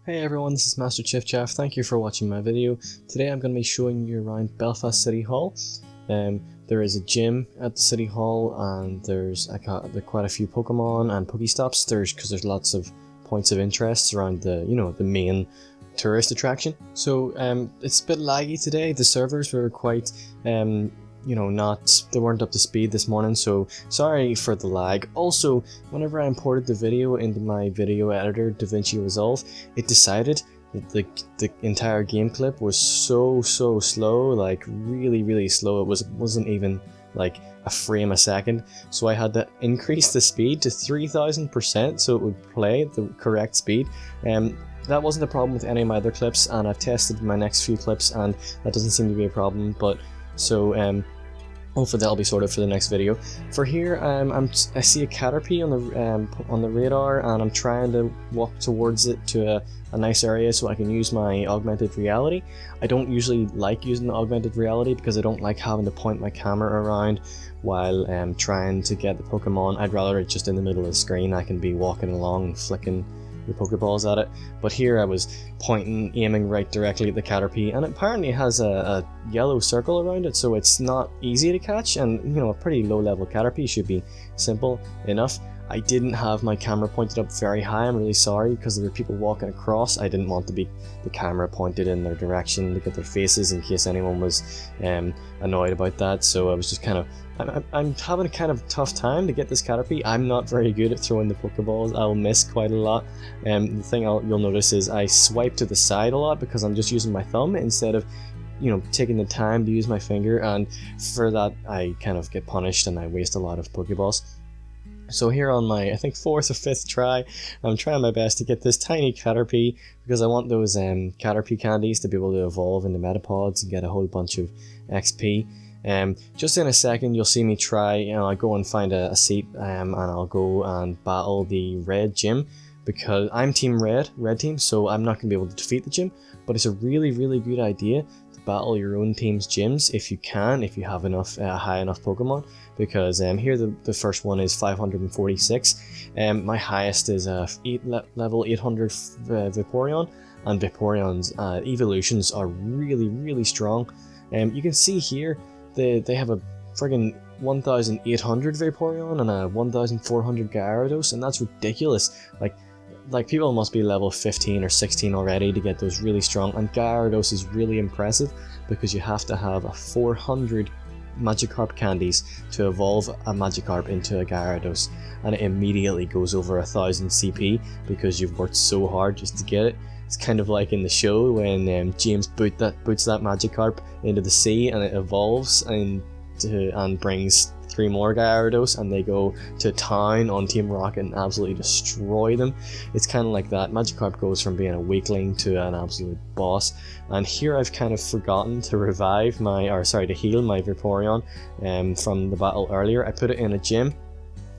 Hey everyone, this is Master Chief Chaff. Thank you for watching my video. Today I'm going to be showing you around Belfast City Hall. There is a gym at the City Hall, and there's quite a few Pokemon and Pokestops. Because there's lots of points of interest around the the main tourist attraction. So it's a bit laggy today. The servers were quite they weren't up to speed this morning, so sorry for the lag. Also, whenever I imported the video into my video editor, DaVinci Resolve, it decided that the entire game clip was so slow, like really slow. It wasn't even like a frame a second, so I had to increase the speed to 3000% so it would play the correct speed. That wasn't a problem with any of my other clips, and I've tested my next few clips and that doesn't seem to be a problem. But so hopefully that'll be sorted for the next video. For here, I see a Caterpie on the radar, and I'm trying to walk towards it to a nice area so I can use my augmented reality. I don't usually like using the augmented reality because I don't like having to point my camera around while trying to get the Pokemon. I'd rather it just in the middle of the screen. I can be walking along and flicking the Pokeballs at it. But here I was aiming right directly at the Caterpie, and it apparently has a yellow circle around it, so it's not easy to catch, and a pretty low level Caterpie should be simple enough. I didn't have my camera pointed up very high. I'm really sorry, because there were people walking across. I didn't want the camera pointed in their direction, look at their faces in case anyone was annoyed about that. So I was just I'm having a kind of tough time to get this Caterpie. I'm not very good at throwing the Pokeballs. I'll miss quite a lot. The thing you'll notice is I swipe to the side a lot because I'm just using my thumb instead of taking the time to use my finger, and for that I kind of get punished and I waste a lot of Pokeballs. So here on my, I think, 4th or 5th try, I'm trying my best to get this tiny Caterpie, because I want those Caterpie candies to be able to evolve into Metapods and get a whole bunch of XP. Just in a second you'll see me try, I go and find a seat, and I'll go and battle the red gym, because I'm team red team, so I'm not going to be able to defeat the gym, but it's a really good idea to battle your own team's gyms if you have enough high enough Pokemon, because here the first one is 546. My highest is level 800 Vaporeon, and Vaporeon's evolutions are really strong. You can see here they have a friggin' 1800 Vaporeon and a 1400 Gyarados, and that's ridiculous. Like people must be level 15 or 16 already to get those really strong, and Gyarados is really impressive because you have to have a 400 Magikarp candies to evolve a Magikarp into a Gyarados, and it immediately goes over 1000 CP because you've worked so hard just to get it. It's kind of like in the show when James boots that Magikarp into the sea, and it evolves and brings 3 more Gyarados, and they go to town on Team Rocket and absolutely destroy them. It's kind of like that. Magikarp goes from being a weakling to an absolute boss. And here I've kind of forgotten to heal my Vaporeon from the battle earlier. I put it in a gym.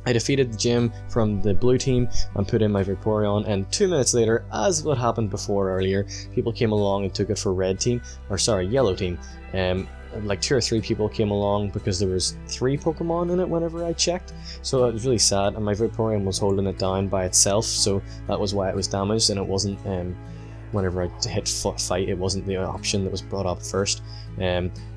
I defeated the gym from the blue team and put in my Vaporeon, and 2 minutes later, as what happened before earlier, people came along and took it for yellow team. Like 2 or 3 people came along because there was 3 Pokemon in it whenever I checked, so it was really sad, and my Vaporeon was holding it down by itself, so that was why it was damaged, and it wasn't whenever I hit fight, it wasn't the option that was brought up first.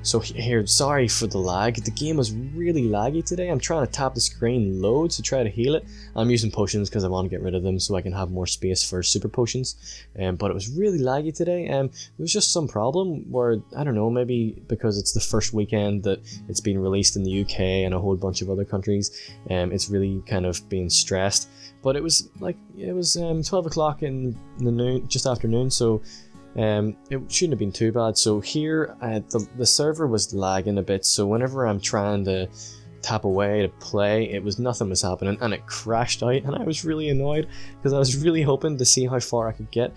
So here, sorry for the lag. The game was really laggy today. I'm trying to tap the screen loads to try to heal it. I'm using potions because I want to get rid of them so I can have more space for super potions. But it was really laggy today. There was just some problem where, I don't know, maybe because it's the first weekend that it's been released in the UK and a whole bunch of other countries, it's really kind of being stressed. But it was 12 o'clock in the noon, just after noon, so it shouldn't have been too bad. So here the server was lagging a bit, so whenever I'm trying to tap away to play, nothing was happening, and it crashed out, and I was really annoyed because I was really hoping to see how far I could get.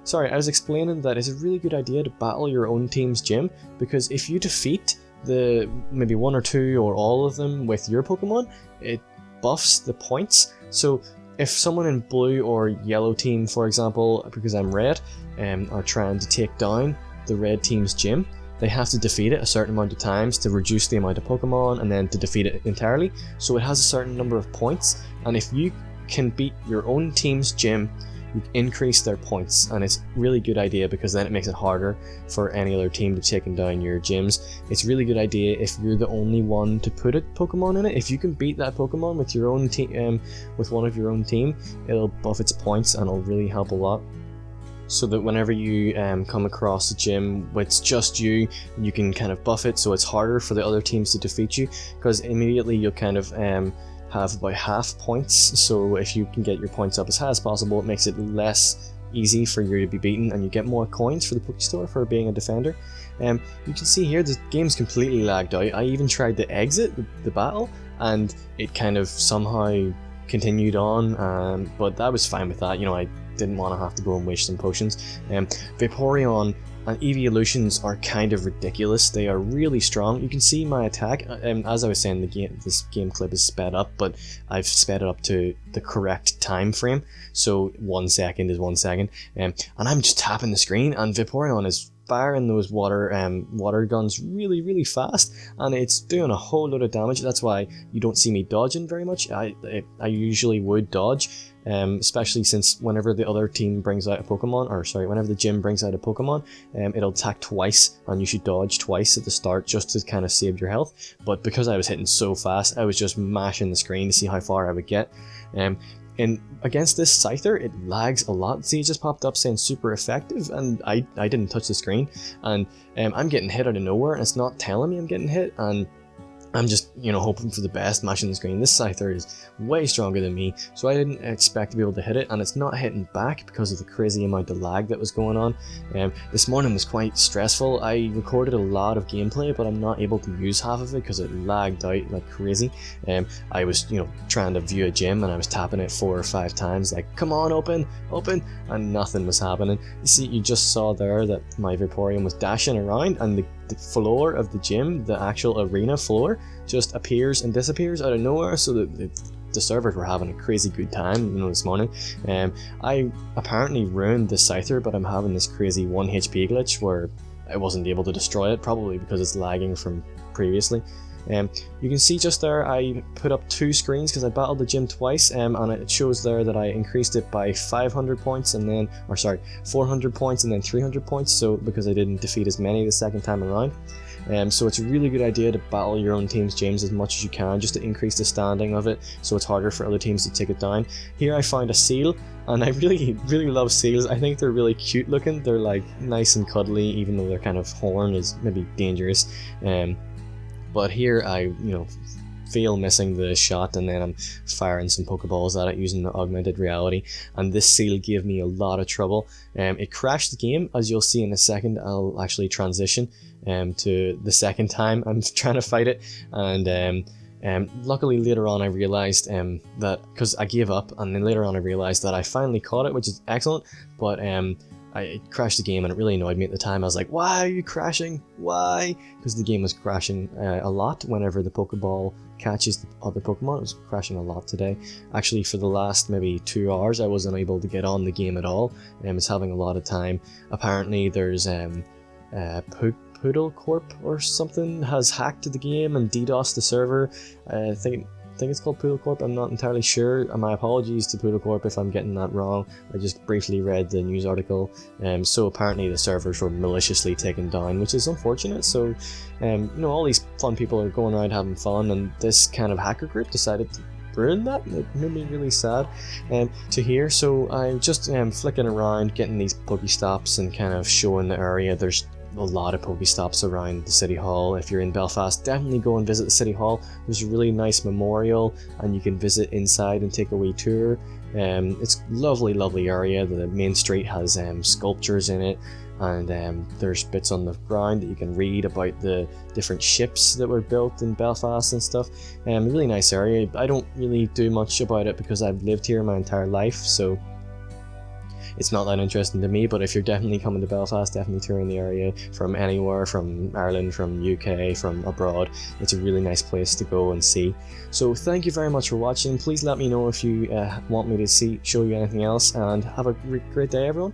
Sorry, I was explaining that it's a really good idea to battle your own team's gym, because if you defeat maybe 1 or 2 or all of them with your Pokemon, it buffs the points. So if someone in blue or yellow team, for example, because I'm red, are trying to take down the red team's gym, they have to defeat it a certain amount of times to reduce the amount of Pokemon and then to defeat it entirely. So it has a certain number of points, and if you can beat your own team's gym you increase their points, and it's a really good idea because then it makes it harder for any other team to take down your gyms. It's a really good idea if you're the only one to put a Pokemon in it. If you can beat that Pokemon with your own team, with one of your own team, it'll buff its points and it'll really help a lot. So that whenever you come across a gym with just you can kind of buff it so it's harder for the other teams to defeat you, because immediately you'll kind of have about half points. So if you can get your points up as high as possible, it makes it less easy for you to be beaten, and you get more coins for the Pokestore for being a defender. You can see here the game's completely lagged out. I even tried to exit the battle and it kind of somehow continued on, but I was fine with that. You know, I didn't want to have to go and waste some potions. Vaporeon and Evolutions are kind of ridiculous. They are really strong. You can see my attack. As I was saying, this game clip is sped up, but I've sped it up to the correct time frame. So 1 second is 1 second, and I'm just tapping the screen, and Vaporeon is firing those water guns really fast, and it's doing a whole lot of damage. That's why you don't see me dodging very much. I usually would dodge, especially since whenever the other team brings out a Pokemon, or sorry, whenever the gym brings out a Pokemon, it'll attack twice, and you should dodge twice at the start just to kind of save your health. But because I was hitting so fast, I was just mashing the screen to see how far I would get. And against this Scyther, it lags a lot. See, it just popped up saying super effective, and I didn't touch the screen, and I'm getting hit out of nowhere, and it's not telling me I'm getting hit, and I'm just, you know, hoping for the best, mashing the screen. This Scyther is way stronger than me, so I didn't expect to be able to hit it, and it's not hitting back because of the crazy amount of lag that was going on. This morning was quite stressful. I recorded a lot of gameplay, but I'm not able to use half of it because it lagged out like crazy. I was, you know, trying to view a gym, and I was tapping it 4 or 5 times, like, come on, open, and nothing was happening. You see, you just saw there that my Vaporeon was dashing around, and the floor of the gym, the actual arena floor, just appears and disappears out of nowhere. So the servers were having a crazy good time, you know, this morning. I apparently ruined the Scyther, but I'm having this crazy 1 HP glitch where I wasn't able to destroy it, probably because it's lagging from previously. You can see just there I put up 2 screens because I battled the gym twice, and it shows there that I increased it by 500 points and then, or sorry, 400 points and then 300 points, so because I didn't defeat as many the second time around. So it's a really good idea to battle your own team's gyms as much as you can, just to increase the standing of it so it's harder for other teams to take it down. Here I found a seal, and I really love seals. I think they're really cute looking. They're like nice and cuddly, even though their kind of horn is maybe dangerous. But here I, you know, fail missing the shot, and then I'm firing some Pokeballs at it using the augmented reality, and this seal gave me a lot of trouble. It crashed the game, as you'll see in a second. I'll actually transition to the second time I'm trying to fight it, and luckily later on I realized that, because I gave up, and then later on I realized that I finally caught it, which is excellent, but I crashed the game, and it really annoyed me at the time. I was like, why are you crashing? Why? Because the game was crashing a lot whenever the Pokeball catches the other Pokemon. It was crashing a lot today. Actually, for the last maybe 2 hours, I wasn't able to get on the game at all. It's having a lot of time. Apparently, there's Poodle Corp or something has hacked the game and DDoSed the server. I think it's called Poodle Corp. I'm not entirely sure. My apologies to Poodle Corp if I'm getting that wrong. I just briefly read the news article. So apparently the servers were maliciously taken down, which is unfortunate. So, you know, all these fun people are going around having fun, and this kind of hacker group decided to ruin that. It made me really sad to hear. So I'm just flicking around, getting these Pokestops and kind of showing the area. There's a lot of Pokestops around the City Hall. If you're in Belfast, definitely go and visit the City Hall. There's a really nice memorial, and you can visit inside and take a wee tour. It's lovely area. The main street has sculptures in it, and there's bits on the ground that you can read about the different ships that were built in Belfast and stuff. A really nice area. I don't really do much about it because I've lived here my entire life, so it's not that interesting to me. But if you're definitely coming to Belfast, definitely touring the area from anywhere, from Ireland, from UK, from abroad. It's a really nice place to go and see. So thank you very much for watching. Please let me know if you want me to show you anything else, and have a great day, everyone.